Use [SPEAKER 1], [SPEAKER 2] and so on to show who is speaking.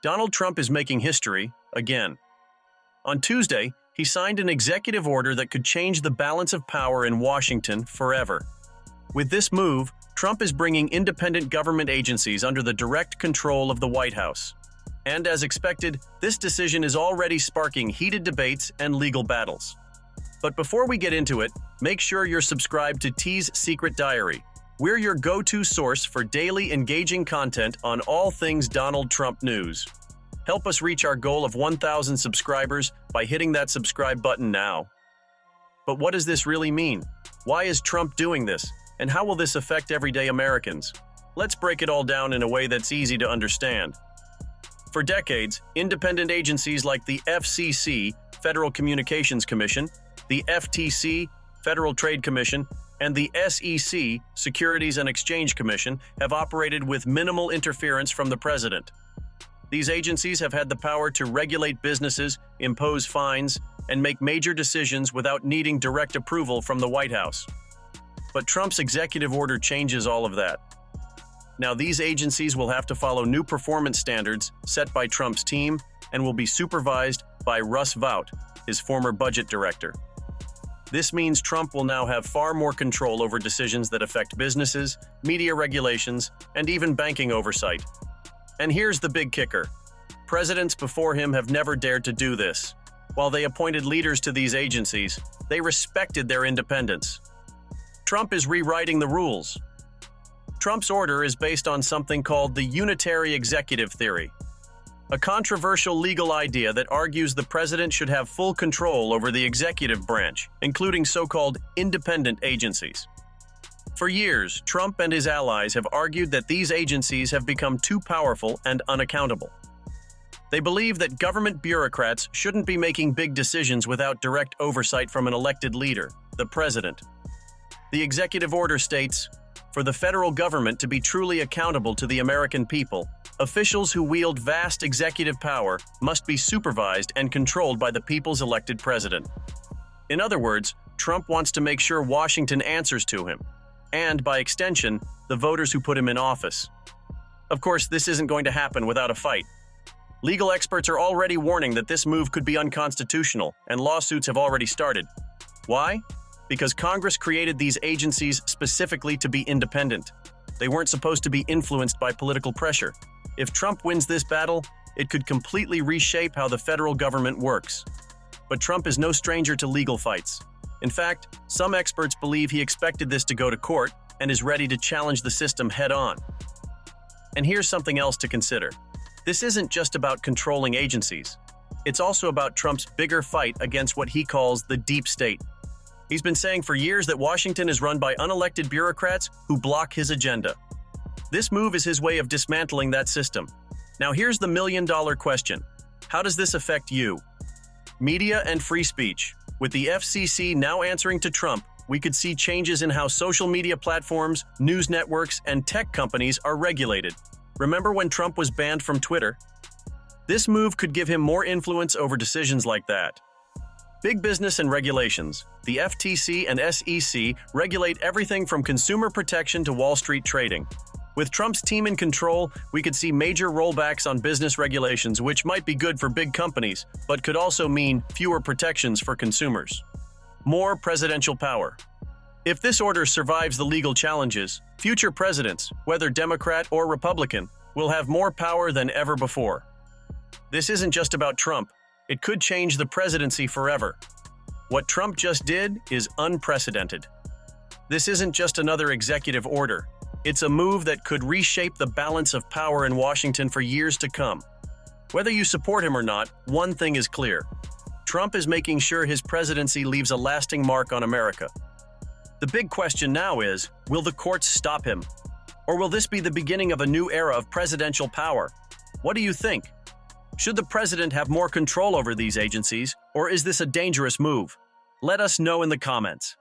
[SPEAKER 1] Donald Trump is making history again. On Tuesday, he signed an executive order that could change the balance of power in Washington forever. With this move, Trump is bringing independent government agencies under the direct control of the White House. And as expected, this decision is already sparking heated debates and legal battles. But before we get into it, make sure you're subscribed to T's Secret Diary. We're your go-to source for daily engaging content on all things Donald Trump news. Help us reach our goal of 1,000 subscribers by hitting that subscribe button now. But what does this really mean? Why is Trump doing this? And how will this affect everyday Americans? Let's break it all down in a way that's easy to understand. For decades, independent agencies like the FCC, Federal Communications Commission, the FTC, Federal Trade Commission, and the SEC, Securities and Exchange Commission, have operated with minimal interference from the president. These agencies have had the power to regulate businesses, impose fines, and make major decisions without needing direct approval from the White House. But Trump's executive order changes all of that. Now, these agencies will have to follow new performance standards set by Trump's team and will be supervised by Russ Vought, his former budget director. This means Trump will now have far more control over decisions that affect businesses, media regulations, and even banking oversight. And here's the big kicker. Presidents before him have never dared to do this. While they appointed leaders to these agencies, they respected their independence. Trump is rewriting the rules. Trump's order is based on something called the unitary executive theory, a controversial legal idea that argues the president should have full control over the executive branch, including so-called independent agencies. For years, Trump and his allies have argued that these agencies have become too powerful and unaccountable. They believe that government bureaucrats shouldn't be making big decisions without direct oversight from an elected leader, the president. The executive order states, "For the federal government to be truly accountable to the American people, officials who wield vast executive power must be supervised and controlled by the people's elected president." In other words, Trump wants to make sure Washington answers to him, and by extension, the voters who put him in office. Of course, this isn't going to happen without a fight. Legal experts are already warning that this move could be unconstitutional, and lawsuits have already started. Why? Because Congress created these agencies specifically to be independent. They weren't supposed to be influenced by political pressure. If Trump wins this battle, it could completely reshape how the federal government works. But Trump is no stranger to legal fights. In fact, some experts believe he expected this to go to court and is ready to challenge the system head-on. And here's something else to consider. This isn't just about controlling agencies. It's also about Trump's bigger fight against what he calls the deep state. He's been saying for years that Washington is run by unelected bureaucrats who block his agenda. This move is his way of dismantling that system. Now here's the million-dollar question. How does this affect you? Media and free speech. With the FCC now answering to Trump, we could see changes in how social media platforms, news networks, and tech companies are regulated. Remember when Trump was banned from Twitter? This move could give him more influence over decisions like that. Big business and regulations. The FTC and SEC regulate everything from consumer protection to Wall Street trading. With Trump's team in control, we could see major rollbacks on business regulations, which might be good for big companies, but could also mean fewer protections for consumers. More presidential power. If this order survives the legal challenges, future presidents, whether Democrat or Republican, will have more power than ever before. This isn't just about Trump. It could change the presidency forever. What Trump just did is unprecedented. This isn't just another executive order. It's a move that could reshape the balance of power in Washington for years to come. Whether you support him or not, one thing is clear. Trump is making sure his presidency leaves a lasting mark on America. The big question now is, will the courts stop him? Or will this be the beginning of a new era of presidential power? What do you think? Should the president have more control over these agencies, or is this a dangerous move? Let us know in the comments.